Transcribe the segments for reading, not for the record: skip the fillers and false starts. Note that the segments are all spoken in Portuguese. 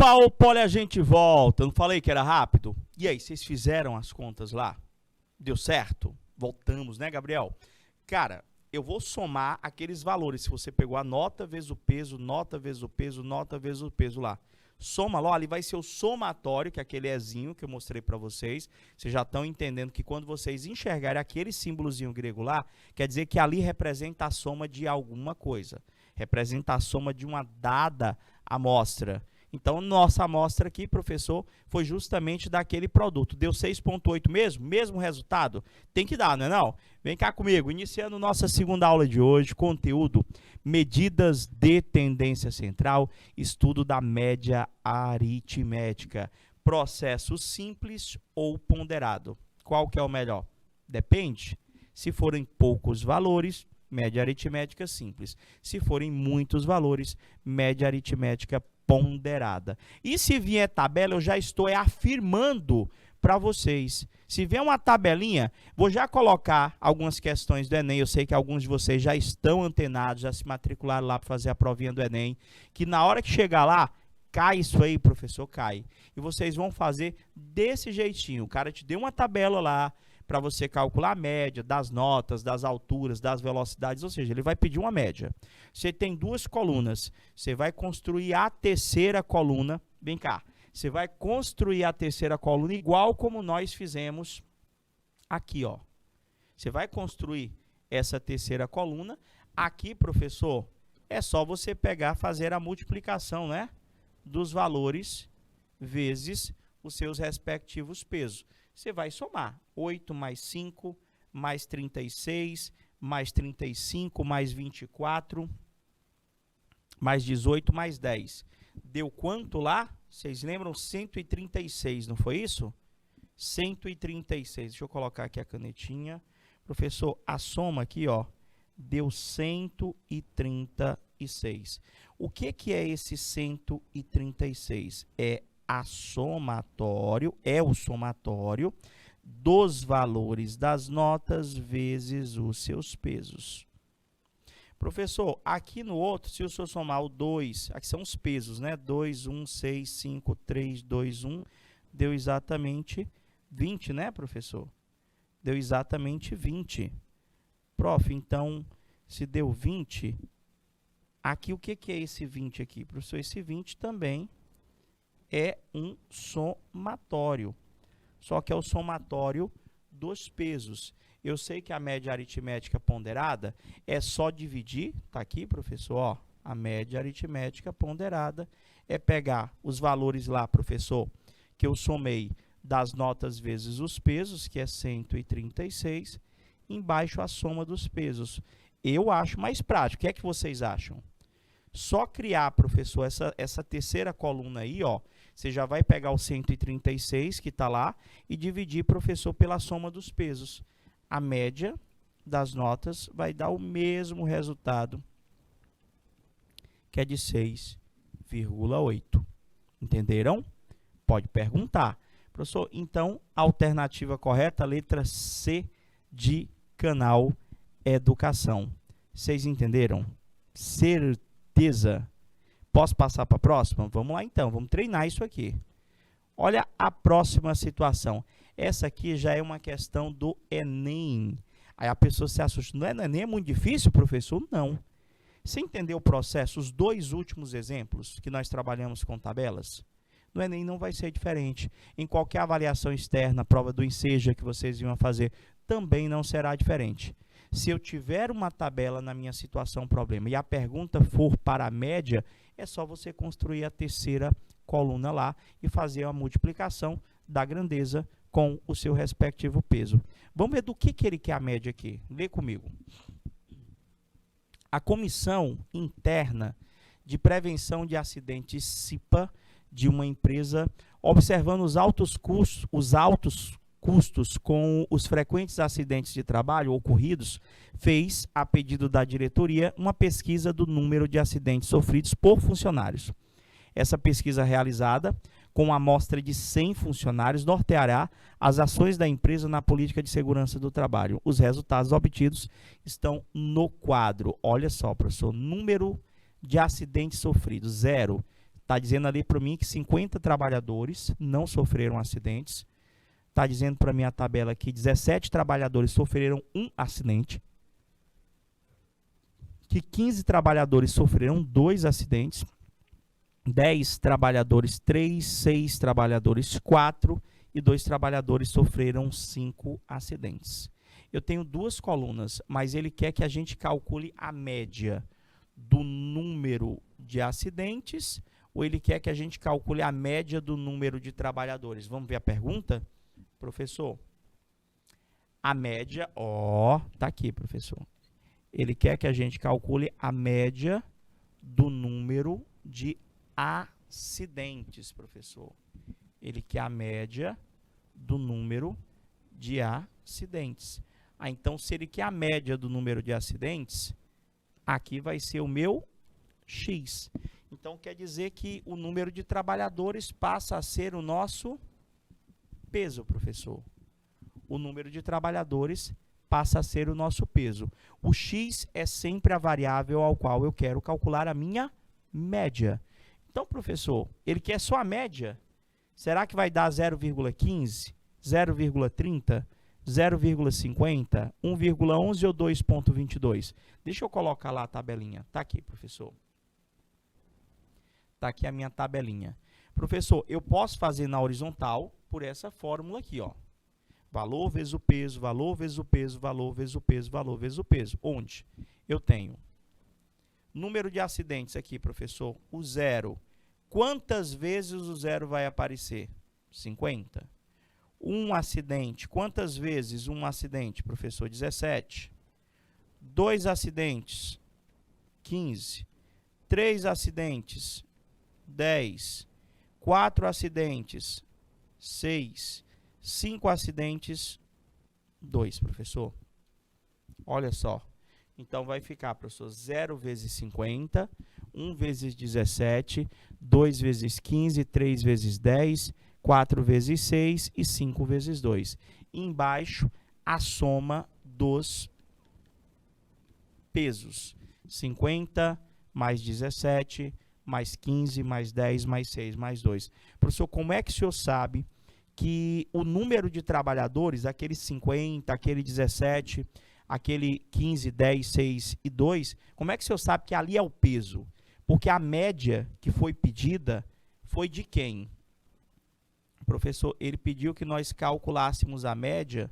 Opa, olha, a gente volta. Eu não falei que era rápido? E aí, vocês fizeram as contas lá? Deu certo? Voltamos, né, Gabriel? Cara, eu vou somar aqueles valores. Se você pegou a nota vezes o peso, nota vezes o peso, nota vezes o peso lá. Soma lá, ali vai ser o somatório, que é aquele Ezinho que eu mostrei para vocês. Vocês já estão entendendo que quando vocês enxergarem aquele símbolozinho grego lá, quer dizer que ali representa a soma de alguma coisa. Representa a soma de uma dada amostra. Então, nossa amostra aqui, professor, foi justamente daquele produto. Deu 6,8 mesmo? Mesmo resultado? Tem que dar, não é não? Vem cá comigo, iniciando nossa segunda aula de hoje, conteúdo, medidas de tendência central, estudo da média aritmética, processo simples ou ponderado. Qual que é o melhor? Depende. Se forem poucos valores, média aritmética simples. Se forem muitos valores, média aritmética ponderada. E se vier tabela, eu já estou afirmando para vocês. Se vier uma tabelinha, vou já colocar algumas questões do Enem. Eu sei que alguns de vocês já estão antenados, já se matricularam lá para fazer a provinha do Enem, que na hora que chegar lá, cai isso aí, professor, cai. E vocês vão fazer desse jeitinho. O cara te deu uma tabela lá, para você calcular a média das notas, das alturas, das velocidades, ou seja, ele vai pedir uma média. Você tem duas colunas, você vai construir a terceira coluna, vem cá, você vai construir a terceira coluna igual como nós fizemos aqui, ó. Você vai construir essa terceira coluna, aqui, professor, é só você pegar, fazer a multiplicação, né, dos valores vezes os seus respectivos pesos. Você vai somar 8 mais 5, mais 36, mais 35, mais 24, mais 18, mais 10. Deu quanto lá? Vocês lembram? 136, não foi isso? 136. Deixa eu colocar aqui a canetinha. Professor, a soma aqui, ó, deu 136. O que é esse 136? É o somatório dos valores das notas vezes os seus pesos. Professor, aqui no outro, se eu só somar o 2, aqui são os pesos, né? 2, 1, 6, 5, 3, 2, 1, deu exatamente 20, né, professor? Deu exatamente 20. Prof, então, se deu 20, aqui o que é esse 20 aqui? Professor, esse 20 também é um somatório, só que é o somatório dos pesos. Eu sei que a média aritmética ponderada é só dividir, tá aqui, professor, ó, a média aritmética ponderada é pegar os valores lá, professor, que eu somei das notas vezes os pesos, que é 136, embaixo a soma dos pesos. Eu acho mais prático. O que é que vocês acham? Só criar, professor, essa terceira coluna aí, ó, você já vai pegar o 136 que está lá e dividir, professor, pela soma dos pesos. A média das notas vai dar o mesmo resultado, que é de 6,8. Entenderam? Pode perguntar. Professor, então, a alternativa correta, letra C de canal Educação. Vocês entenderam? Certeza. Posso passar para a próxima? Vamos lá então, vamos treinar isso aqui. Olha a próxima situação. Essa aqui já é uma questão do Enem. Aí a pessoa se assusta. Não é, no Enem é muito difícil, professor? Não. Você entendeu o processo? Os dois últimos exemplos que nós trabalhamos com tabelas? No Enem não vai ser diferente. Em qualquer avaliação externa, prova do Enseja que vocês iam fazer, também não será diferente. Se eu tiver uma tabela na minha situação problema e a pergunta for para a média, é só você construir a terceira coluna lá e fazer a multiplicação da grandeza com o seu respectivo peso. Vamos ver do que ele quer a média aqui. Lê comigo. A Comissão Interna de Prevenção de Acidentes CIPA de uma empresa, observando os altos custos com os frequentes acidentes de trabalho ocorridos, fez, a pedido da diretoria, uma pesquisa do número de acidentes sofridos por funcionários. Essa pesquisa realizada com uma amostra de 100 funcionários norteará as ações da empresa na política de segurança do trabalho. Os resultados obtidos estão no quadro. Olha só, professor, número de acidentes sofridos, 0. Está dizendo ali para mim que 50 trabalhadores não sofreram acidentes. Está dizendo para mim a tabela que 17 trabalhadores sofreram um acidente. Que 15 trabalhadores sofreram 2 acidentes. 10 trabalhadores 3, 6 trabalhadores 4 e 2 trabalhadores sofreram 5 acidentes. Eu tenho 2 colunas, mas ele quer que a gente calcule a média do número de acidentes ou ele quer que a gente calcule a média do número de trabalhadores? Vamos ver a pergunta? Professor, a média, tá aqui, professor. Ele quer que a gente calcule a média do número de acidentes, professor. Ele quer a média do número de acidentes. Então, se ele quer a média do número de acidentes, aqui vai ser o meu X. Então, quer dizer que o número de trabalhadores passa a ser o nosso peso, professor. O número de trabalhadores passa a ser o nosso peso. O X é sempre a variável ao qual eu quero calcular a minha média. Então, professor, ele quer só a média? Será que vai dar 0,15, 0,30, 0,50, 1,11 ou 2,22? Deixa eu colocar lá a tabelinha. Está aqui, professor. Está aqui a minha tabelinha. Professor, eu posso fazer na horizontal por essa fórmula aqui, ó. Valor vezes o peso, valor vezes o peso, valor vezes o peso, valor vezes o peso. Onde eu tenho número de acidentes aqui, professor, o 0. Quantas vezes o 0 vai aparecer? 50. Um acidente, quantas vezes um acidente, professor? 17. 2 acidentes, 15. 3 acidentes, 10. 4 acidentes, 6. 5 acidentes, 2, professor. Olha só. Então, vai ficar, professor, 0 vezes 50, 1 vezes 17, 2 vezes 15, 3 vezes 10, 4 vezes 6 e 5 vezes 2. E embaixo, a soma dos pesos. 50 mais 17, mais 15, mais 10, mais 6, mais 2. Professor, como é que o senhor sabe que o número de trabalhadores, aquele 50, aquele 17, aquele 15, 10, 6 e 2, como é que o senhor sabe que ali é o peso? Porque a média que foi pedida foi de quem? Professor, ele pediu que nós calculássemos a média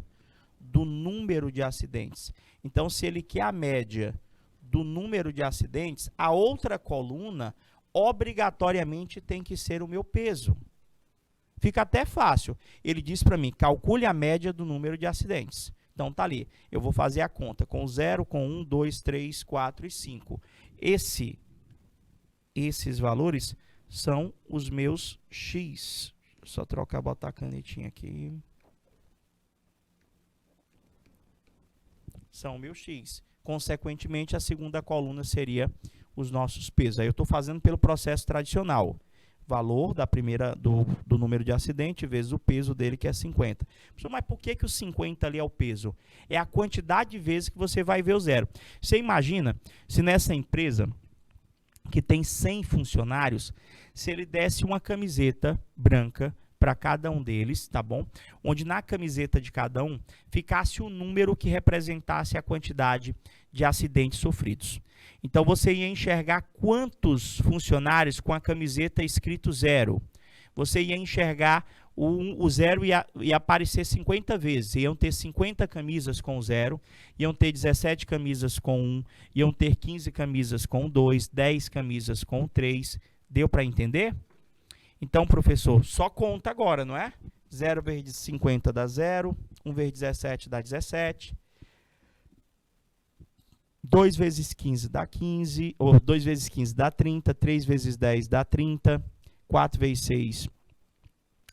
do número de acidentes. Então, se ele quer a média do número de acidentes, a outra coluna obrigatoriamente tem que ser o meu peso. Fica até fácil. Ele diz para mim, calcule a média do número de acidentes. Então, tá ali. Eu vou fazer a conta com 0, com 1, 2, 3, 4 e 5. Esses valores são os meus X. Só trocar, botar a canetinha aqui. São meus X. Consequentemente, a segunda coluna seria os nossos pesos. Aí eu estou fazendo pelo processo tradicional. Valor da primeira do número de acidente vezes o peso dele, que é 50. Mas por que o 50 ali é o peso? É a quantidade de vezes que você vai ver o 0. Você imagina se nessa empresa que tem 100 funcionários, se ele desse uma camiseta branca para cada um deles, tá bom? Onde na camiseta de cada um ficasse um número que representasse a quantidade de acidentes sofridos. Então, você ia enxergar quantos funcionários com a camiseta escrito 0. Você ia enxergar o 0 ia aparecer 50 vezes. Iam ter 50 camisas com 0, iam ter 17 camisas com 1, iam ter 15 camisas com 2, 10 camisas com 3. Deu para entender? Então, professor, só conta agora, não é? 0 vezes 50 dá 0, 1 vezes 17 dá 17. 2 vezes 15 dá 15, ou 2 vezes 15 dá 30, 3 vezes 10 dá 30, 4 vezes 6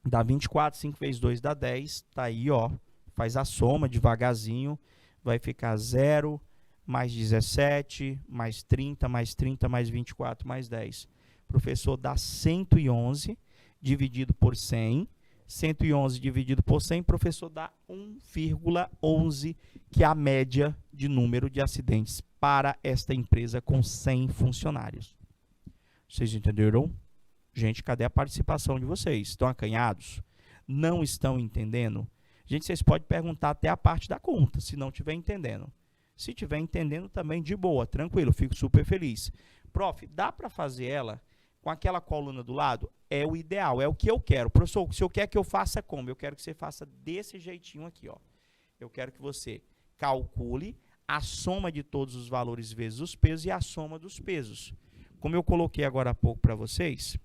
dá 24, 5 vezes 2 dá 10, tá aí, ó, faz a soma devagarzinho, vai ficar 0, mais 17, mais 30, mais 30, mais 24, mais 10. Professor, dá 111 dividido por 100, 111 dividido por 100, professor, dá 1,11, que é a média de número de acidentes para esta empresa com 100 funcionários. Vocês entenderam? Gente, cadê a participação de vocês? Estão acanhados? Não estão entendendo? Gente, vocês podem perguntar até a parte da conta, se não estiver entendendo. Se estiver entendendo também, de boa, tranquilo, fico super feliz. Prof, dá para fazer ela com aquela coluna do lado? É o ideal, é o que eu quero. Professor, se eu quero que eu faça como? Eu quero que você faça desse jeitinho aqui, ó. Eu quero que você calcule a soma de todos os valores vezes os pesos e a soma dos pesos. Como eu coloquei agora há pouco para vocês,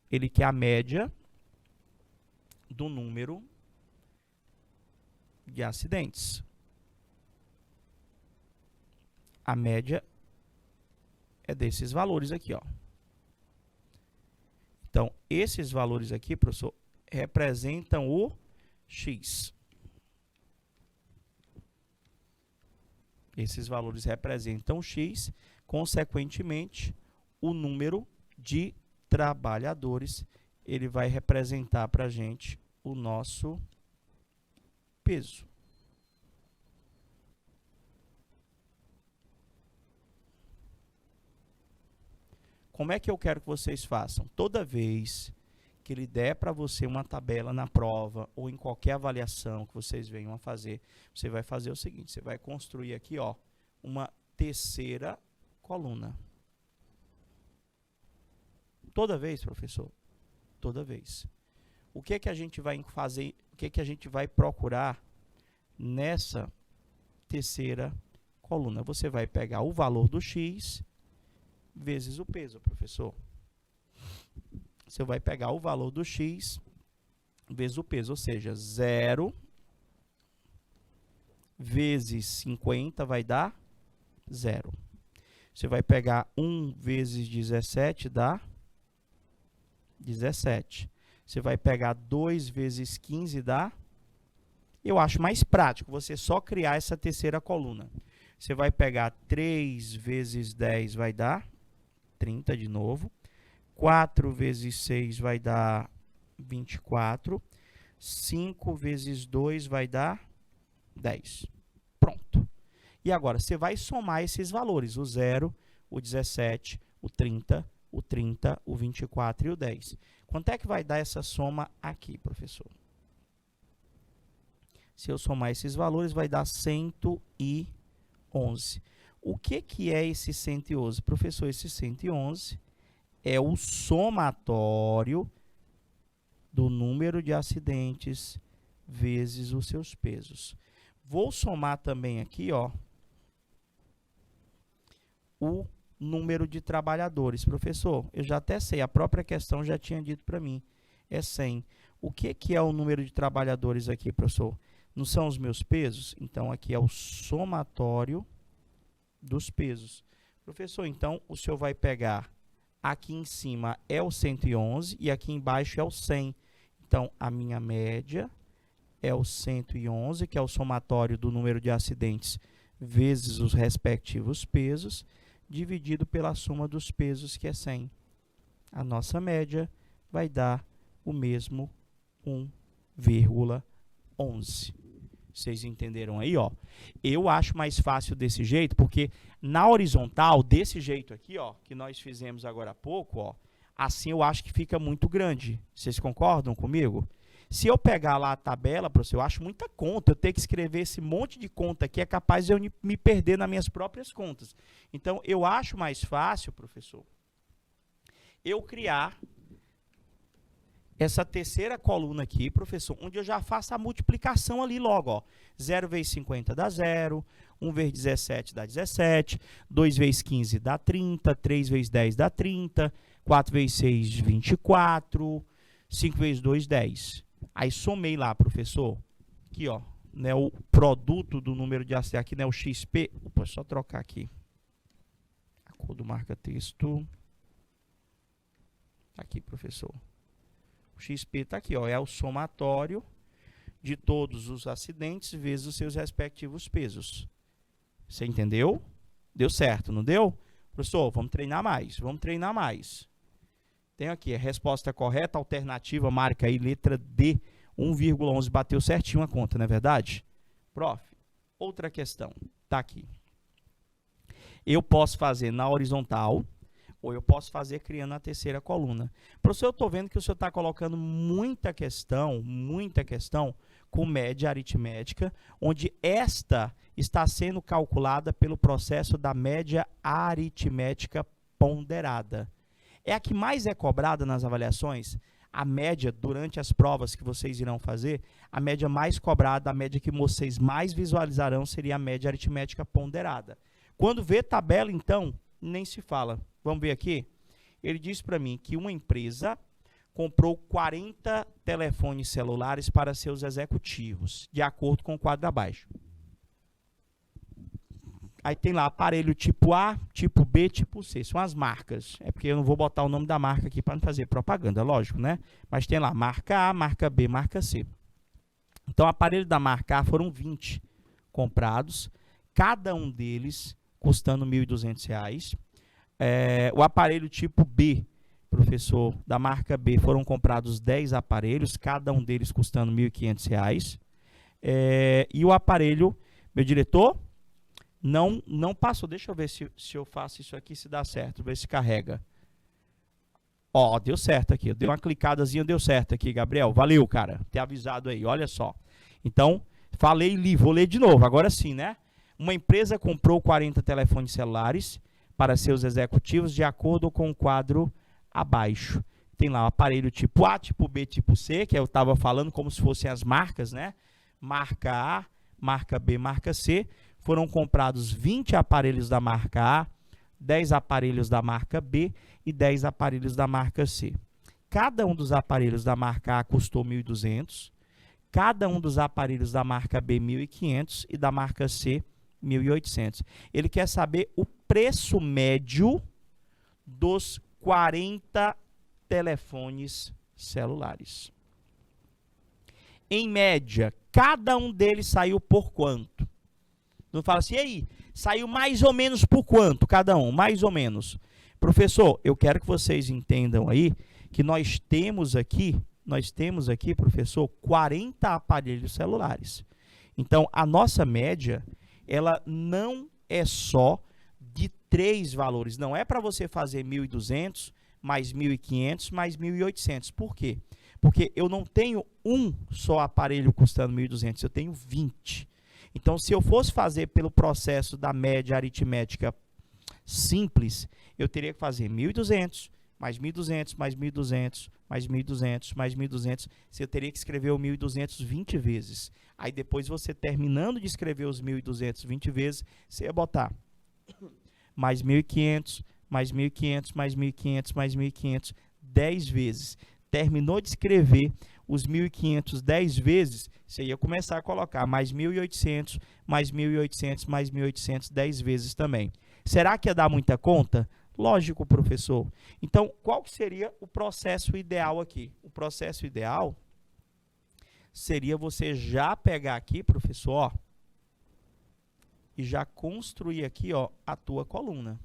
ele quer a média do número de acidentes. A média é desses valores aqui, ó. Então, esses valores aqui, professor, representam o X. Esses valores representam X, consequentemente, o número de trabalhadores, ele vai representar para a gente o nosso peso. Como é que eu quero que vocês façam? Toda vez que ele der para você uma tabela na prova ou em qualquer avaliação que vocês venham a fazer, você vai fazer o seguinte, você vai construir aqui, ó, uma terceira coluna. Toda vez, professor? Toda vez. O que é que a gente vai fazer, o que é que a gente vai procurar nessa terceira coluna? Você vai pegar o valor do X vezes o peso, professor. Você vai pegar o valor do X vezes o peso, ou seja, 0 vezes 50 vai dar 0. Você vai pegar 1 vezes 17, dá 17. Você vai pegar 2 vezes 15, dá... Eu acho mais prático você só criar essa terceira coluna. Você vai pegar 3 vezes 10, vai dar 30 de novo. 4 vezes 6 vai dar 24. 5 vezes 2 vai dar 10. Pronto. E agora, você vai somar esses valores, o 0, o 17, o 30, o 30, o 24 e o 10. Quanto é que vai dar essa soma aqui, professor? Se eu somar esses valores, vai dar 111. O que é esse 111? Professor, esse 111 é o somatório do número de acidentes vezes os seus pesos. Vou somar também aqui, ó, o número de trabalhadores. Professor, eu já até sei, a própria questão já tinha dito para mim, é 100. O que é o número de trabalhadores aqui, professor? Não são os meus pesos? Então, aqui é o somatório dos pesos. Professor, então, o senhor vai pegar, aqui em cima é o 111 e aqui embaixo é o 100. Então, a minha média é o 111, que é o somatório do número de acidentes vezes os respectivos pesos, dividido pela soma dos pesos, que é 100. A nossa média vai dar o mesmo 1,11. Vocês entenderam aí, ó? Eu acho mais fácil desse jeito, porque na horizontal, desse jeito aqui, ó, que nós fizemos agora há pouco, ó, assim eu acho que fica muito grande. Vocês concordam comigo? Se eu pegar lá a tabela, professor, eu acho muita conta. Eu tenho que escrever esse monte de conta aqui, é capaz de eu me perder nas minhas próprias contas. Então, eu acho mais fácil, professor, eu criar essa terceira coluna aqui, professor, onde eu já faço a multiplicação ali logo, ó. 0 vezes 50 dá 0, 1 vezes 17 dá 17, 2 vezes 15 dá 30, 3 vezes 10 dá 30, 4 vezes 6, 24, 5 vezes 2, 10. Aí somei lá, professor, aqui, ó, né, o produto do número de acidentes, aqui, né, o XP, opa, só trocar aqui, a cor do marca-texto, aqui, professor. O XP está aqui, ó, é o somatório de todos os acidentes vezes os seus respectivos pesos. Você entendeu? Deu certo, não deu? Professor, vamos treinar mais, vamos treinar mais. Tem aqui a resposta correta, alternativa, marca aí, letra D, 1,11, bateu certinho a conta, não é verdade? Prof, outra questão, tá aqui. Eu posso fazer na horizontal, ou eu posso fazer criando a terceira coluna. Professor, eu estou vendo que o senhor está colocando muita questão com média aritmética, onde esta está sendo calculada pelo processo da média aritmética ponderada. É a que mais é cobrada nas avaliações. A média, durante as provas que vocês irão fazer, a média mais cobrada, a média que vocês mais visualizarão seria a média aritmética ponderada. Quando vê tabela, então, nem se fala. Vamos ver aqui? Ele diz para mim que uma empresa comprou 40 telefones celulares para seus executivos, de acordo com o quadro abaixo. Aí tem lá aparelho tipo A, tipo B, tipo C. São as marcas. É porque eu não vou botar o nome da marca aqui para não fazer propaganda, lógico, né? Mas tem lá marca A, marca B, marca C. Então, o aparelho da marca A foram 20 comprados, cada um deles custando R$ 1.200. O aparelho tipo B, professor, da marca B, foram comprados 10 aparelhos, cada um deles custando R$ 1.500. E o aparelho, meu diretor, não passou. Deixa eu ver se eu faço isso aqui, se dá certo, ver se carrega. Ó, deu certo aqui, deu uma clicadazinha, deu certo aqui, Gabriel. Valeu, cara, ter avisado aí, olha só. Então, falei e li, vou ler de novo, agora sim, né? Uma empresa comprou 40 telefones celulares para seus executivos de acordo com o quadro abaixo. Tem lá o aparelho tipo A, tipo B, tipo C, que eu estava falando como se fossem as marcas, né? Marca A, marca B, marca C. Foram comprados 20 aparelhos da marca A, 10 aparelhos da marca B e 10 aparelhos da marca C. Cada um dos aparelhos da marca A custou R$ 1.200, cada um dos aparelhos da marca B, R$ 1.500 e da marca C, R$ 1.800. Ele quer saber o preço médio dos 40 telefones celulares. Em média, cada um deles saiu por quanto? Não fala assim, e aí, saiu mais ou menos por quanto cada um? Mais ou menos. Professor, eu quero que vocês entendam aí que nós temos aqui, professor, 40 aparelhos celulares. Então, a nossa média, ela não é só de 3 valores. Não é para você fazer 1.200, mais 1.500, mais 1.800. Por quê? Porque eu não tenho um só aparelho custando 1.200, eu tenho 20. Então, se eu fosse fazer pelo processo da média aritmética simples, eu teria que fazer 1.200, mais 1.200, mais 1.200, mais 1.200, mais 1.200. Você teria que escrever o 1.200 20 vezes. Aí, depois, você terminando de escrever os 1.200 20 vezes, você ia botar mais 1.500, mais 1.500, mais 1.500, mais 1.500, 10 vezes. Terminou de escrever os 1.500 10 vezes, você ia começar a colocar mais 1.800, mais 1.800, mais 1.800, 10 vezes também. Será que ia dar muita conta? Lógico, professor. Então, qual que seria o processo ideal aqui? O processo ideal seria você já pegar aqui, professor, ó, e já construir aqui, ó, a tua coluna.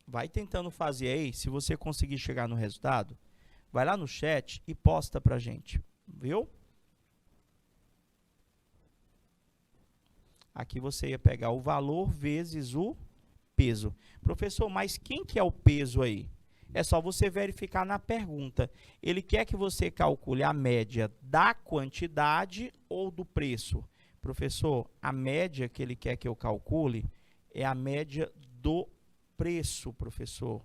Vai tentando fazer aí, se você conseguir chegar no resultado, vai lá no chat e posta pra gente, viu? Aqui você ia pegar o valor vezes o peso. Professor, mas quem que é o peso aí? É só você verificar na pergunta. Ele quer que você calcule a média da quantidade ou do preço? Professor, a média que ele quer que eu calcule é a média do preço, professor.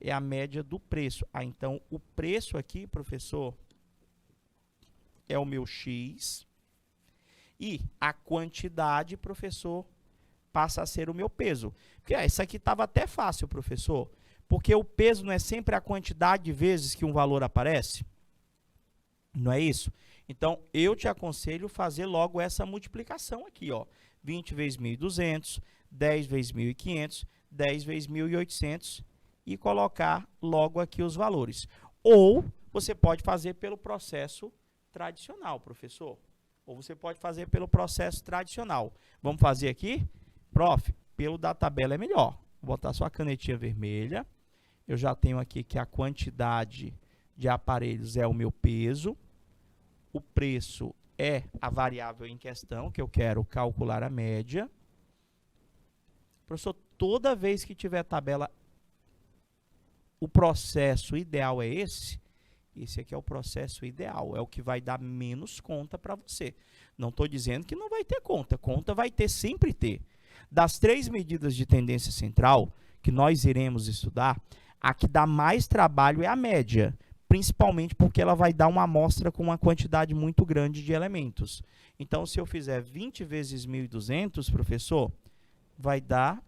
É a média do preço. Ah, então, o preço aqui, professor, é o meu X. E a quantidade, professor, passa a ser o meu peso. Porque isso aqui estava até fácil, professor. Porque o peso não é sempre a quantidade de vezes que um valor aparece? Não é isso? Então, eu te aconselho fazer logo essa multiplicação aqui, ó. 20 vezes 1.200, 10 vezes 1.500, 10 vezes 1.800 e colocar logo aqui os valores. Ou você pode fazer pelo processo tradicional, professor. Ou você pode fazer pelo processo tradicional. Vamos fazer aqui? Prof, pelo da tabela é melhor. Vou botar só a canetinha vermelha. Eu já tenho aqui que a quantidade de aparelhos é o meu peso. O preço é a variável em questão, que eu quero calcular a média. Professor, toda vez que tiver tabela, o processo ideal é esse? Esse aqui é o processo ideal, é o que vai dar menos conta para você. Não estou dizendo que não vai ter conta, conta vai ter, sempre ter. Das 3 medidas de tendência central que nós iremos estudar, a que dá mais trabalho é a média, principalmente porque ela vai dar uma amostra com uma quantidade muito grande de elementos. Então, se eu fizer 20 vezes 1.200, professor, vai dar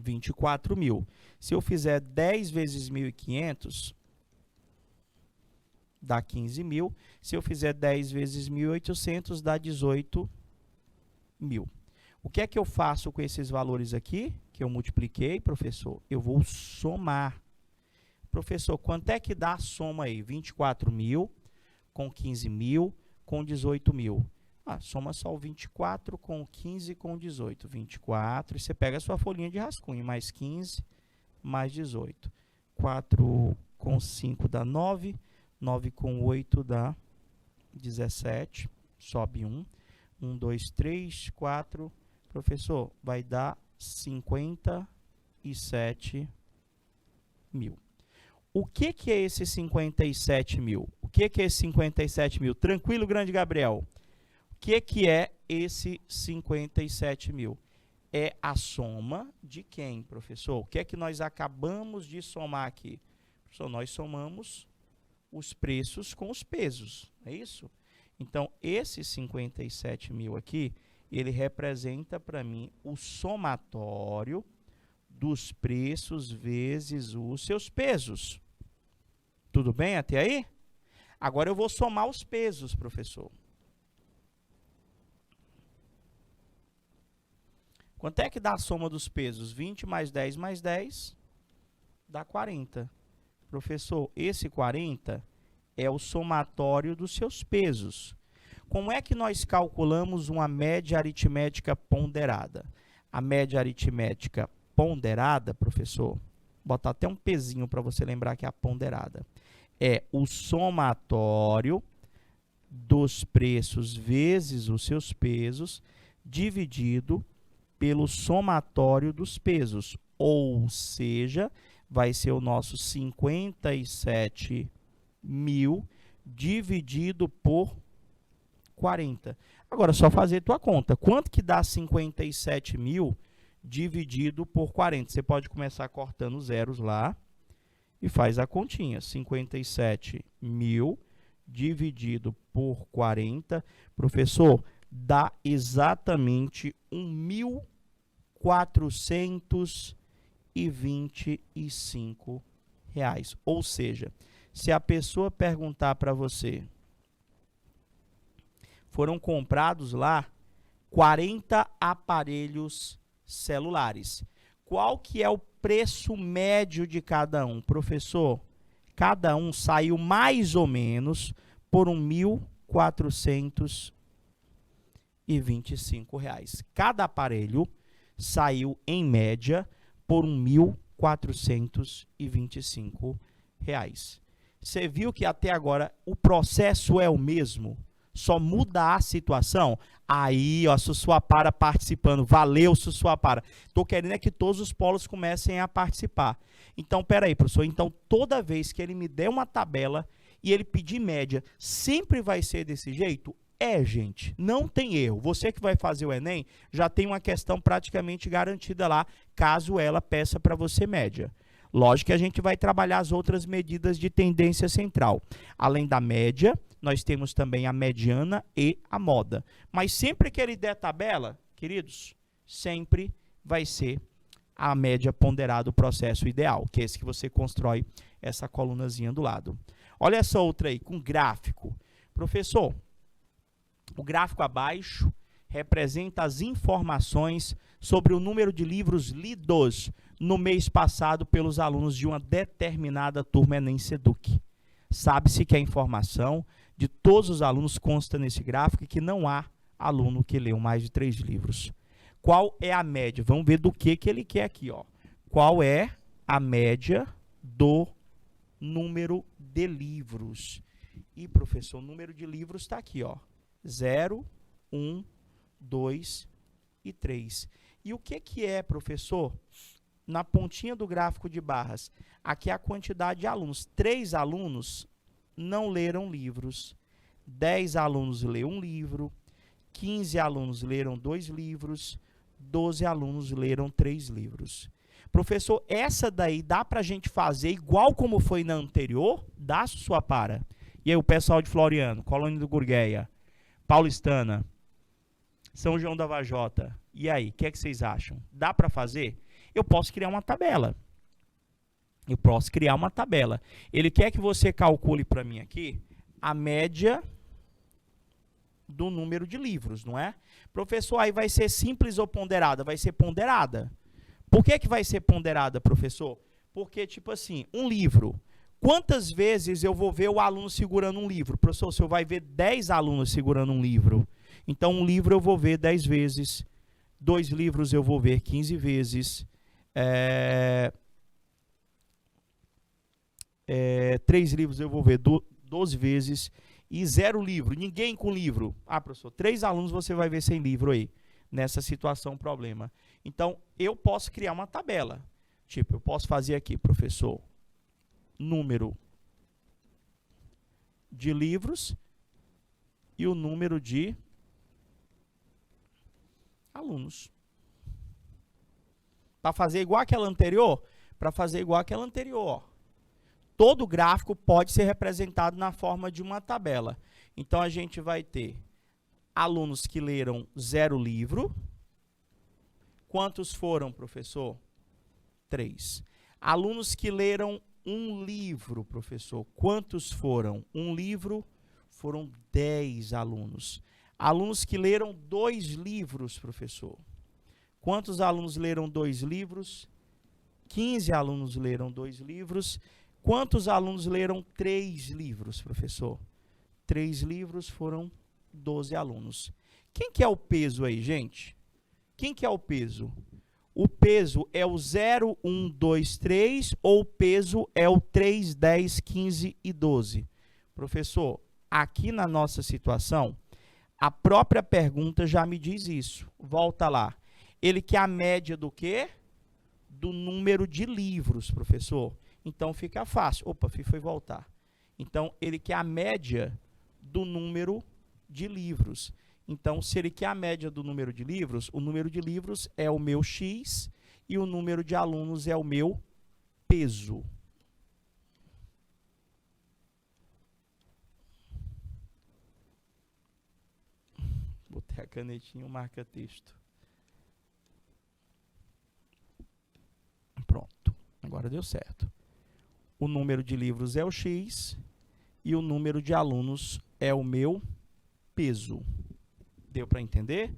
24.000. Se eu fizer 10 vezes 1.500, dá 15.000. Se eu fizer 10 vezes 1.800, dá 18.000. O que é que eu faço com esses valores aqui, que eu multipliquei, professor? Eu vou somar. Professor, quanto é que dá a soma aí? 24.000 com 15.000 com 18.000. Soma só o 24 com 15 com 18. 24, e você pega a sua folhinha de rascunho, mais 15, mais 18. 4 com 5 dá 9, 9 com 8 dá 17, sobe 1. 1, 2, 3, 4, professor, vai dar 57.000. O que é esse 57.000? O que é esse 57.000? Tranquilo, grande Gabriel? O que é esse 57.000? É a soma de quem, professor? O que é que nós acabamos de somar aqui? Professor, nós somamos os preços com os pesos, é isso? Então, esse 57.000 aqui, ele representa para mim o somatório dos preços vezes os seus pesos. Tudo bem até aí? Agora eu vou somar os pesos, professor. Quanto é que dá a soma dos pesos? 20 mais 10 mais 10 dá 40. Professor, esse 40 é o somatório dos seus pesos. Como é que nós calculamos uma média aritmética ponderada? A média aritmética ponderada, professor, vou botar até um pezinho para você lembrar que é a ponderada. É o somatório dos preços vezes os seus pesos, dividido pelo somatório dos pesos. Ou seja, vai ser o nosso 57.000 dividido por 40. Agora, só fazer tua conta. Quanto que dá 57.000 dividido por 40? Você pode começar cortando zeros lá e faz a continha. 57.000 dividido por 40. Professor, dá exatamente 1.425 reais. Ou seja, se a pessoa perguntar para você, foram comprados lá 40 aparelhos celulares. Qual que é o preço médio de cada um? Professor, cada um saiu mais ou menos por R$ 1.425 reais. Cada aparelho saiu, em média, por R$ 1.425 reais. Você viu que até agora o processo é o mesmo? Só muda a situação? Aí, ó, Sussuapara participando. Valeu, Sussuapara. Estou querendo é que todos os polos comecem a participar. Então, peraí, professor. Então, toda vez que ele me der uma tabela e ele pedir média, sempre vai ser desse jeito? Gente, não tem erro. Você que vai fazer o Enem, já tem uma questão praticamente garantida lá, caso ela peça para você média. Lógico que a gente vai trabalhar as outras medidas de tendência central. Além da média, nós temos também a mediana e a moda. Mas sempre que ele der tabela, queridos, sempre vai ser a média ponderada, o processo ideal, que é esse que você constrói essa colunazinha do lado. Olha essa outra aí, com gráfico. Professor, o gráfico abaixo representa as informações sobre o número de livros lidos no mês passado pelos alunos de uma determinada turma Enem Seduc. Sabe-se que a informação de todos os alunos consta nesse gráfico e que não há aluno que leu mais de 3 livros. Qual é a média? Vamos ver do que ele quer aqui, ó. Qual é a média do número de livros? E, professor, o número de livros está aqui, ó. 0, 1, 2 e 3. E o que é, professor? Na pontinha do gráfico de barras, aqui é a quantidade de alunos. 3 alunos não leram livros. 10 alunos leram um livro. 15 alunos leram 2 livros. 12 alunos leram 3 livros. Professor, essa daí dá para a gente fazer igual como foi na anterior? Dá, sua para. E aí, o pessoal de Floriano, Colônia do Gurgueia, Paulistana, São João da Vajota. E aí, o que é que vocês acham? Dá para fazer? Eu posso criar uma tabela. Ele quer que você calcule para mim aqui a média do número de livros, não é? Professor, aí vai ser simples ou ponderada? Vai ser ponderada. Por que vai ser ponderada, professor? Porque, tipo assim, um livro. Quantas vezes eu vou ver o aluno segurando um livro? Professor, você vai ver 10 alunos segurando um livro. Então, um livro eu vou ver 10 vezes. 2 livros eu vou ver 15 vezes. 3 livros eu vou ver 12 vezes. E 0 livro. Ninguém com livro. Ah, professor, 3 alunos você vai ver sem livro aí. Nessa situação, problema. Então, eu posso criar uma tabela. Tipo, eu posso fazer aqui, professor, número de livros e o número de alunos. Para fazer igual aquela anterior? Para fazer igual aquela anterior, ó. Todo gráfico pode ser representado na forma de uma tabela. Então, a gente vai ter alunos que leram 0 livro. Quantos foram, professor? 3. Alunos que leram 1 livro, professor. Quantos foram? 1 livro, foram 10 alunos. Alunos que leram 2 livros, professor. Quantos alunos leram 2 livros? 15 alunos leram 2 livros. Quantos alunos leram 3 livros, professor? 3 livros, foram 12 alunos. Quem que é o peso aí, gente? Quem que é o peso? O peso é o 0, 1, 2, 3 ou o peso é o 3, 10, 15 e 12? Professor, aqui na nossa situação, a própria pergunta já me diz isso. Volta lá. Ele quer a média do quê? Do número de livros, professor. Então, fica fácil. Opa, foi voltar. Então, ele quer a média do número de livros. Então, se ele quer a média do número de livros, o número de livros é o meu X e o número de alunos é o meu peso. Botei a canetinha e marca texto. Pronto, agora deu certo. O número de livros é o X e o número de alunos é o meu peso. Deu para entender?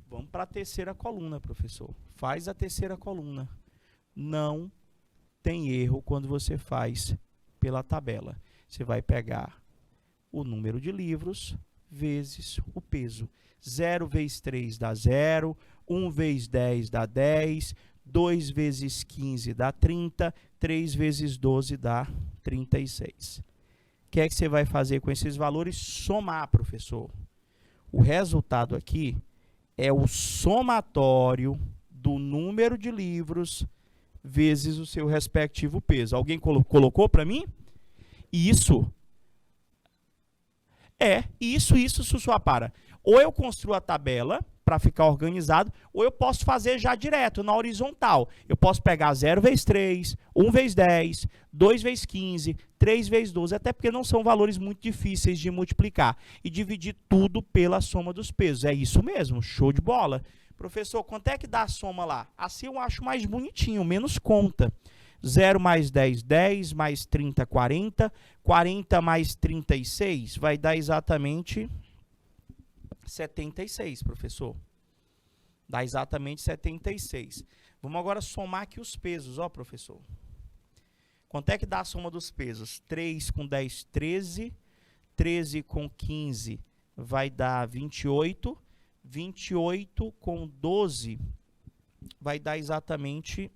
Vamos para a terceira coluna, professor. Faz a terceira coluna. Não tem erro quando você faz pela tabela. Você vai pegar o número de livros vezes o peso. 0 vezes 3 dá 0, 1 vezes 10 dá 10, 2 vezes 15 dá 30, 3 vezes 12 dá 36. O que é que você vai fazer com esses valores? Somar, professor. O resultado aqui é o somatório do número de livros vezes o seu respectivo peso. Alguém colocou para mim? Isso. Isso, Sussuá, para. Ou eu construo a tabela para ficar organizado, ou eu posso fazer já direto, na horizontal. Eu posso pegar 0 vezes 3, 1 vezes 10, 2 vezes 15, 3 vezes 12, até porque não são valores muito difíceis de multiplicar. E dividir tudo pela soma dos pesos. É isso mesmo, show de bola. Professor, quanto é que dá a soma lá? Assim eu acho mais bonitinho, menos conta. 0 mais 10, 10, mais 30, 40. 40 mais 36 vai dar exatamente 76, professor. Dá exatamente 76. Vamos agora somar aqui os pesos, ó, professor. Quanto é que dá a soma dos pesos? 3 com 10, 13. 13 com 15 vai dar 28. 28 com 12 vai dar exatamente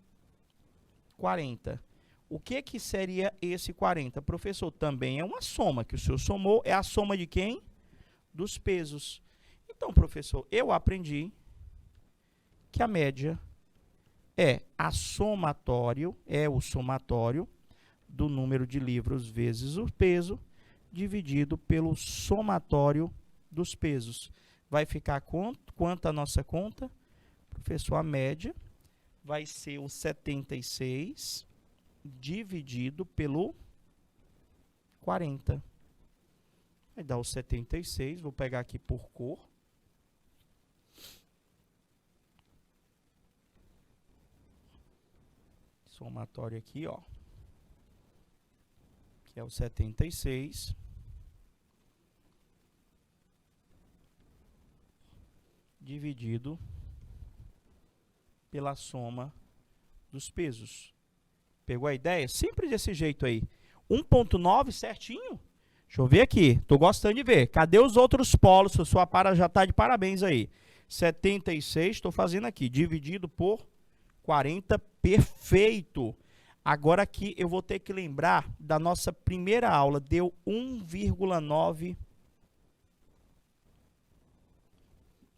40. O que seria esse 40? Professor, também é uma soma, que o senhor somou, é a soma de quem? Dos pesos. Então, professor, eu aprendi que a média é o somatório do número de livros vezes o peso, dividido pelo somatório dos pesos. Vai ficar quanto a nossa conta? Professor, a média vai ser o 76 dividido pelo 40. Vai dar o 76, vou pegar aqui por cor. Somatório aqui, ó. Que é o 76. Dividido pela soma dos pesos. Pegou a ideia? Sempre desse jeito aí. 1.9 certinho? Deixa eu ver aqui. Tô gostando de ver. Cadê os outros polos? Sua para já tá de parabéns aí. 76, estou fazendo aqui. Dividido por 40, perfeito. Agora aqui eu vou ter que lembrar da nossa primeira aula. Deu 1,9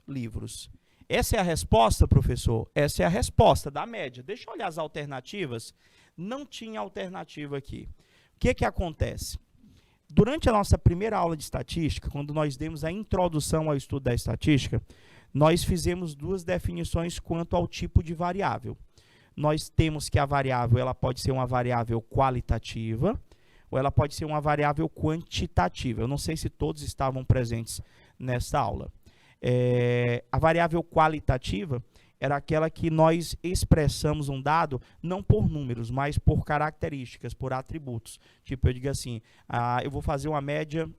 livros. Essa é a resposta, professor? Essa é a resposta da média. Deixa eu olhar as alternativas. Não tinha alternativa aqui. O que que acontece? Durante a nossa primeira aula de estatística, quando nós demos a introdução ao estudo da estatística, nós fizemos duas definições quanto ao tipo de variável. Nós temos que a variável ela pode ser uma variável qualitativa ou ela pode ser uma variável quantitativa. Eu não sei se todos estavam presentes nessa aula. A variável qualitativa era aquela que nós expressamos um dado não por números, mas por características, por atributos. Tipo, eu digo assim, eu vou fazer uma média,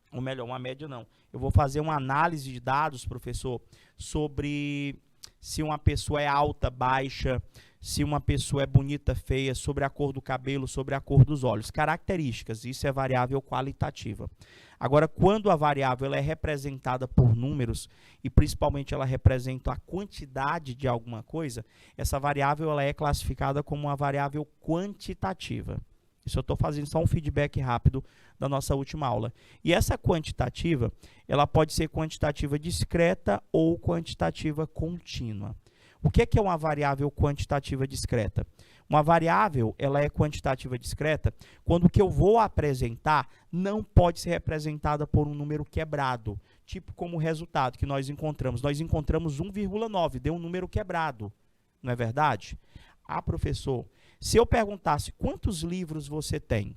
ou melhor, uma média não. Eu vou fazer uma análise de dados, professor, sobre se uma pessoa é alta, baixa, se uma pessoa é bonita, feia, sobre a cor do cabelo, sobre a cor dos olhos. Características, isso é variável qualitativa. Agora, quando a variável ela é representada por números, e principalmente ela representa a quantidade de alguma coisa, essa variável ela é classificada como uma variável quantitativa. Isso eu estou fazendo só um feedback rápido da nossa última aula. E essa quantitativa, ela pode ser quantitativa discreta ou quantitativa contínua. O que é uma variável quantitativa discreta? Uma variável, ela é quantitativa discreta quando o que eu vou apresentar não pode ser representada por um número quebrado. Tipo como o resultado que nós encontramos. Nós encontramos 1,9, deu um número quebrado. Não é verdade? Professor, se eu perguntasse quantos livros você tem,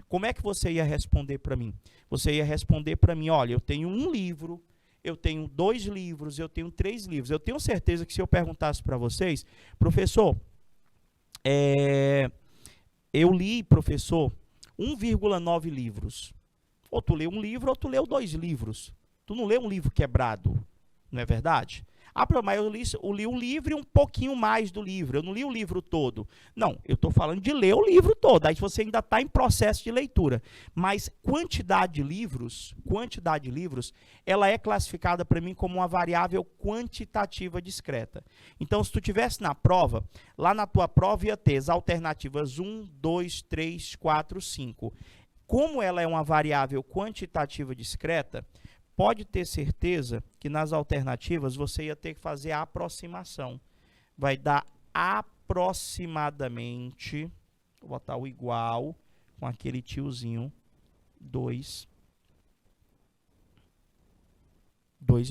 como é que você ia responder para mim? Você ia responder para mim, olha, eu tenho 1 livro, eu tenho 2 livros, eu tenho 3 livros. Eu tenho certeza que se eu perguntasse para vocês, professor, eu li, professor, 1,9 livros. Ou tu leu um livro, ou tu leu 2 livros. Tu não leu um livro quebrado, não é verdade? Mas eu li um livro e um pouquinho mais do livro. Eu não li o livro todo. Não, eu estou falando de ler o livro todo. Aí você ainda está em processo de leitura. Mas quantidade de livros, ela é classificada para mim como uma variável quantitativa discreta. Então, se tu tivesse na prova, lá na tua prova ia ter as alternativas 1, 2, 3, 4, 5. Como ela é uma variável quantitativa discreta, pode ter certeza que nas alternativas você ia ter que fazer a aproximação. Vai dar aproximadamente, vou botar o igual com aquele tiozinho, 2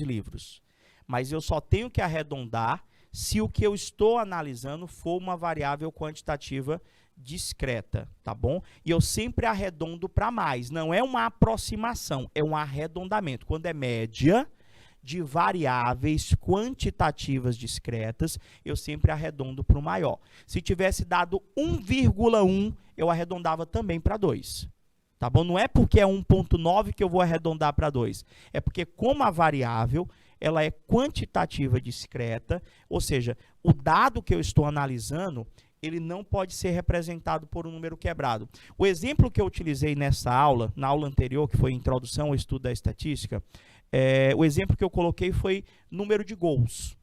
livros. Mas eu só tenho que arredondar se o que eu estou analisando for uma variável quantitativa discreta, tá bom? E eu sempre arredondo para mais, não é uma aproximação, é um arredondamento. Quando é média de variáveis quantitativas discretas, eu sempre arredondo para o maior. Se tivesse dado 1,1, eu arredondava também para 2. Tá bom? Não é porque é 1,9 que eu vou arredondar para 2. É porque como a variável ela é quantitativa discreta, ou seja, o dado que eu estou analisando, ele não pode ser representado por um número quebrado. O exemplo que eu utilizei nessa aula, na aula anterior, que foi a introdução ao estudo da estatística, o exemplo que eu coloquei foi número de gols.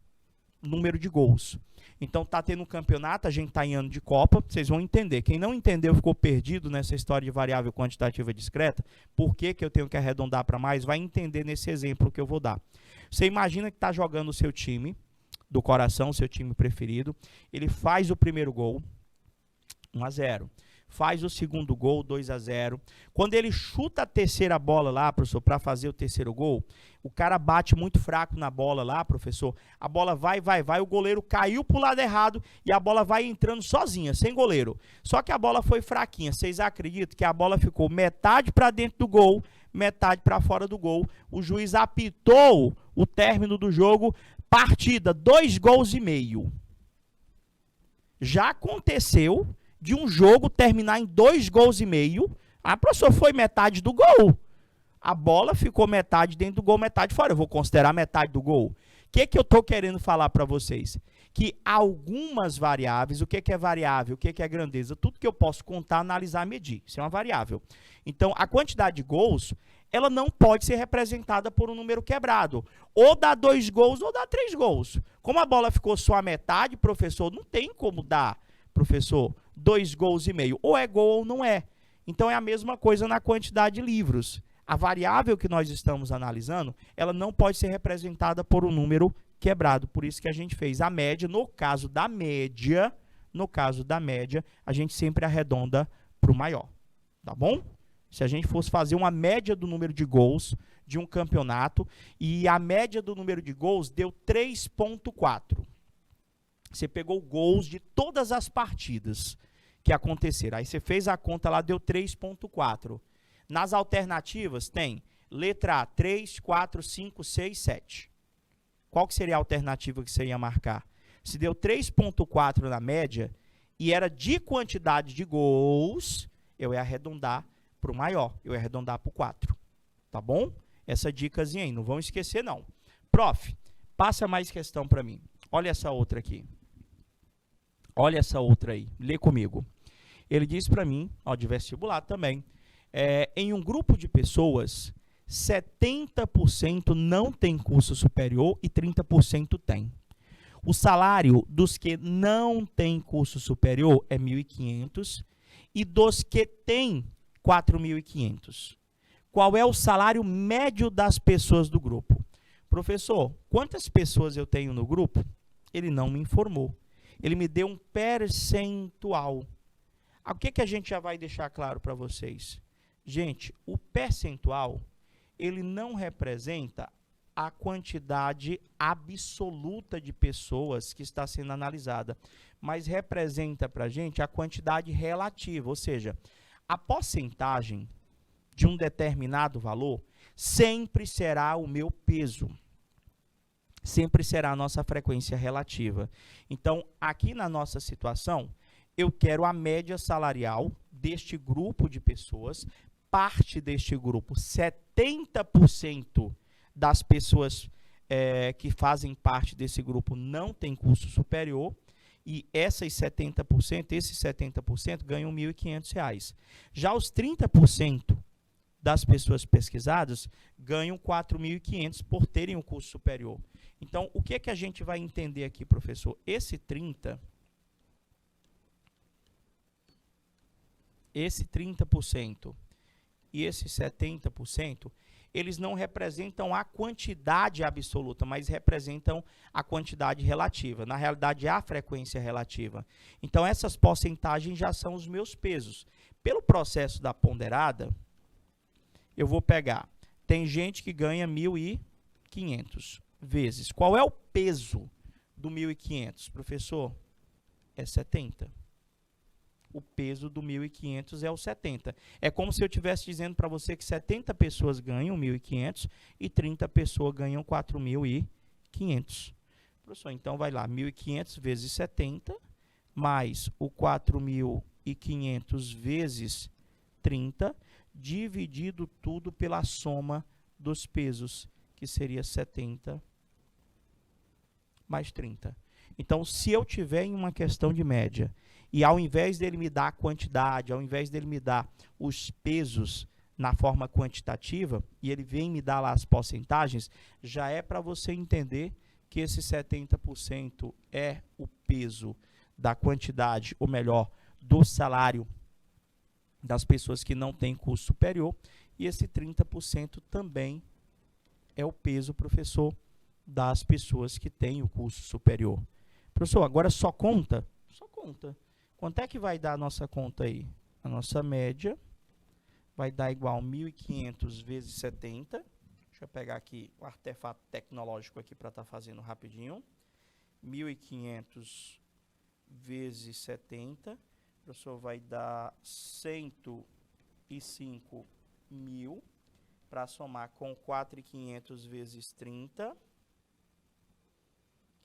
Número de gols. Então, está tendo um campeonato, a gente está em ano de Copa, vocês vão entender. Quem não entendeu, ficou perdido nessa história de variável quantitativa discreta, por que eu tenho que arredondar para mais, vai entender nesse exemplo que eu vou dar. Você imagina que está jogando o seu time, do coração, seu time preferido. Ele faz o primeiro gol, 1-0. Faz o segundo gol, 2-0. Quando ele chuta a terceira bola lá, professor, para fazer o terceiro gol, o cara bate muito fraco na bola lá, professor. A bola vai, o goleiro caiu pro lado errado e a bola vai entrando sozinha, sem goleiro. Só que a bola foi fraquinha. Vocês acreditam que a bola ficou metade para dentro do gol, metade para fora do gol? O juiz apitou o término do jogo, partida, 2,5 gols. Já aconteceu de um jogo terminar em 2,5 gols. Ah, professor, foi metade do gol. A bola ficou metade dentro do gol, metade fora. Eu vou considerar metade do gol. O que eu estou querendo falar para vocês? Que algumas variáveis, o que é variável, o que é grandeza, tudo que eu posso contar, analisar, medir. Isso é uma variável. Então, a quantidade de gols, ela não pode ser representada por um número quebrado. Ou dá 2 gols ou dá 3 gols. Como a bola ficou só a metade, professor, não tem como dar, professor, 2,5 gols. Ou é gol ou não é. Então, é a mesma coisa na quantidade de livros. A variável que nós estamos analisando, ela não pode ser representada por um número quebrado. Por isso que a gente fez a média. No caso da média, a gente sempre arredonda para o maior. Tá bom? Se a gente fosse fazer uma média do número de gols de um campeonato, e a média do número de gols deu 3,4. Você pegou gols de todas as partidas que aconteceram. Aí você fez a conta lá, deu 3,4. Nas alternativas tem letra A, 3, 4, 5, 6, 7. Qual que seria a alternativa que você ia marcar? Se deu 3,4 na média e era de quantidade de gols, eu ia arredondar para o maior, eu ia arredondar para o 4. Tá bom? Essa dicasinha aí, não vão esquecer não. Prof, passa mais questão para mim. Olha essa outra aqui. Olha essa outra aí, lê comigo. Ele diz para mim, ó, de vestibular também, em um grupo de pessoas, 70% não tem curso superior e 30% tem. O salário dos que não têm curso superior é 1.500 e dos que têm 4.500. Qual é o salário médio das pessoas do grupo? Professor, quantas pessoas eu tenho no grupo? Ele não me informou. Ele me deu um percentual. O que a gente já vai deixar claro para vocês? Gente, o percentual, ele não representa a quantidade absoluta de pessoas que está sendo analisada, mas representa para a gente a quantidade relativa, ou seja, a porcentagem de um determinado valor sempre será o meu peso, sempre será a nossa frequência relativa. Então, aqui na nossa situação, eu quero a média salarial deste grupo de pessoas. Parte deste grupo, 70% das pessoas que fazem parte desse grupo não tem curso superior, e esses 70% ganham R$ 1.500. Já os 30% das pessoas pesquisadas ganham R$ 4.500 por terem um curso superior. Então, o que é que a gente vai entender aqui, professor? Esse 30% e esse 70%, eles não representam a quantidade absoluta, mas representam a quantidade relativa. Na realidade, é a frequência relativa. Então, essas porcentagens já são os meus pesos. Pelo processo da ponderada, eu vou pegar. Tem gente que ganha 1.500 vezes. Qual é o peso do 1.500? Professor, é 70. O peso do 1.500 é o 70. É como se eu estivesse dizendo para você que 70 pessoas ganham 1.500 e 30 pessoas ganham 4.500. Professor, então vai lá, 1.500 vezes 70, mais o 4.500 vezes 30, dividido tudo pela soma dos pesos, que seria 70 mais 30. Então, se eu tiver em uma questão de média, e ao invés dele me dar a quantidade, ao invés dele me dar os pesos na forma quantitativa, e ele vem me dar lá as porcentagens, já é para você entender que esse 70% é o peso da quantidade, ou melhor, do salário das pessoas que não têm curso superior, e esse 30% também é o peso, professor, das pessoas que têm o curso superior. Professor, agora só conta? Só conta. Quanto é que vai dar a nossa conta aí? A nossa média vai dar igual a 1.500 vezes 70. Deixa eu pegar aqui o artefato tecnológico aqui para estar fazendo rapidinho. 1.500 vezes 70. Professor, vai dar 105.000 para somar com 4.500 vezes 30,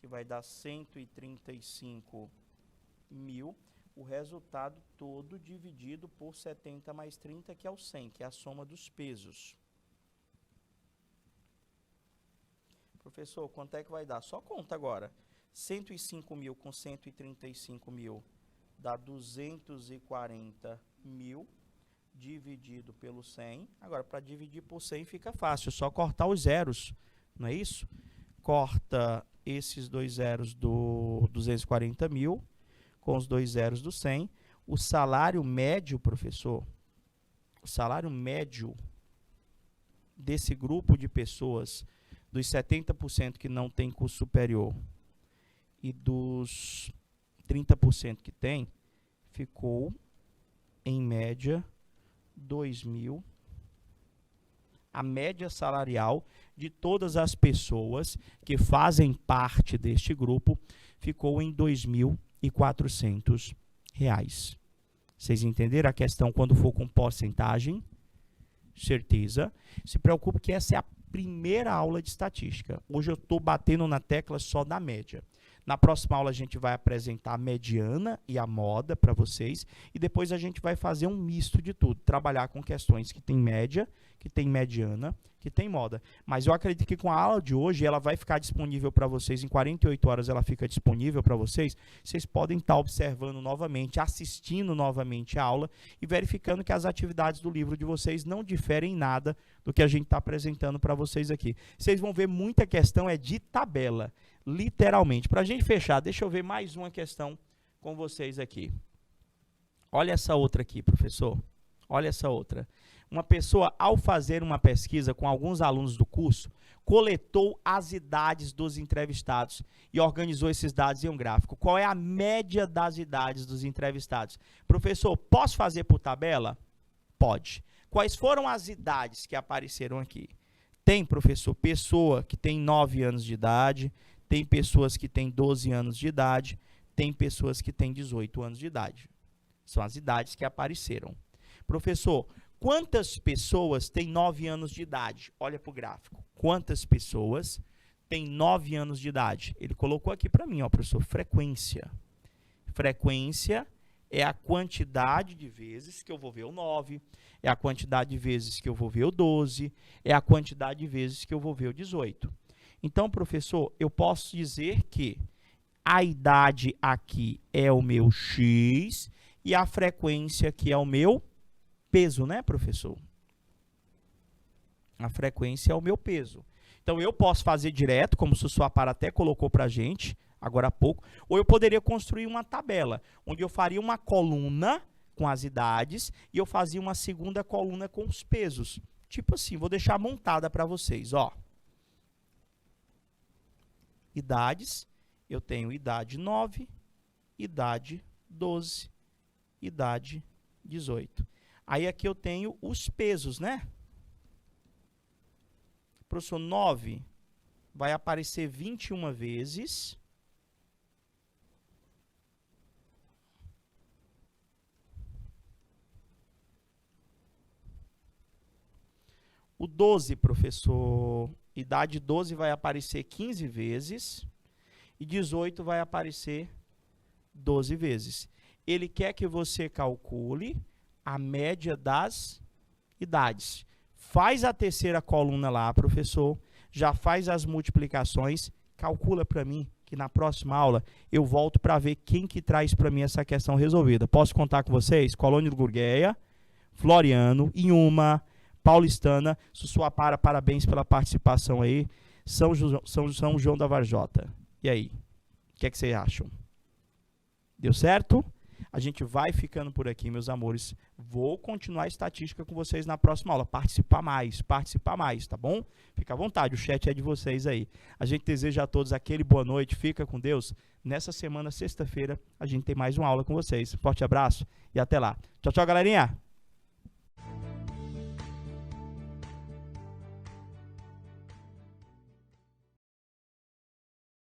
que vai dar 135.000. O resultado todo dividido por 70 mais 30, que é o 100, que é a soma dos pesos. Professor, quanto é que vai dar? Só conta agora. 105.000 com 135.000 dá 240.000 dividido pelo 100. Agora, para dividir por 100 fica fácil, é só cortar os zeros, não é isso? Corta esses dois zeros do 240.000 com os dois zeros do 100. O salário médio, professor, o salário médio desse grupo de pessoas, dos 70% que não tem curso superior e dos 30% que tem, ficou, em média, 2.000. A média salarial de todas as pessoas que fazem parte deste grupo ficou em R$ 2.400. Vocês entenderam a questão quando for com porcentagem? Certeza. Se preocupe que essa é a primeira aula de estatística. Hoje eu estou batendo na tecla só da média. Na próxima aula a gente vai apresentar a mediana e a moda para vocês e depois a gente vai fazer um misto de tudo, trabalhar com questões que tem média, que tem mediana, que tem moda. Mas eu acredito que com a aula de hoje ela vai ficar disponível para vocês, em 48 horas ela fica disponível para vocês. Vocês podem estar observando novamente, assistindo novamente a aula e verificando que as atividades do livro de vocês não diferem em nada do que a gente está apresentando para vocês aqui. Vocês vão ver muita questão é de tabela, literalmente. Para a gente fechar, deixa eu ver mais uma questão com vocês aqui. Olha essa outra aqui, professor. Olha essa outra. Uma pessoa, ao fazer uma pesquisa com alguns alunos do curso, coletou as idades dos entrevistados e organizou esses dados em um gráfico. Qual é a média das idades dos entrevistados? Professor, posso fazer por tabela? Pode. Quais foram as idades que apareceram aqui? Tem, professor, pessoa que tem 9 anos de idade, tem pessoas que têm 12 anos de idade, tem pessoas que têm 18 anos de idade. São as idades que apareceram. Professor, quantas pessoas têm 9 anos de idade? Olha para o gráfico. Quantas pessoas têm 9 anos de idade? Ele colocou aqui para mim, ó, professor, frequência. Frequência é a quantidade de vezes que eu vou ver o 9, é a quantidade de vezes que eu vou ver o 12, é a quantidade de vezes que eu vou ver o 18. Então, professor, eu posso dizer que a idade aqui é o meu X e a frequência aqui é o meu peso, né, professor? A frequência é o meu peso. Então, eu posso fazer direto, como o Sussuapara até colocou para a gente, agora há pouco, ou eu poderia construir uma tabela, onde eu faria uma coluna com as idades e eu fazia uma segunda coluna com os pesos. Tipo assim, vou deixar montada para vocês, ó. Idades, eu tenho idade 9, idade 12, idade 18. Aí aqui eu tenho os pesos, né? Professor, 9 vai aparecer 21 vezes. O 12, professor, idade 12 vai aparecer 15 vezes e 18 vai aparecer 12 vezes. Ele quer que você calcule a média das idades. Faz a terceira coluna lá, professor, já faz as multiplicações, calcula para mim, que na próxima aula eu volto para ver quem que traz para mim essa questão resolvida. Posso contar com vocês? Colônia do Gurgueia, Floriano, Inhuma, Paulistana, Sussuapara, parabéns pela participação aí, São João da Varjota. E aí, o que é que vocês acham? Deu certo? A gente vai ficando por aqui, meus amores. Vou continuar a estatística com vocês na próxima aula. Participar mais, tá bom? Fica à vontade, o chat é de vocês aí. A gente deseja a todos aquele boa noite, fica com Deus. Nessa semana, sexta-feira, a gente tem mais uma aula com vocês. Forte abraço e até lá. Tchau, tchau, galerinha!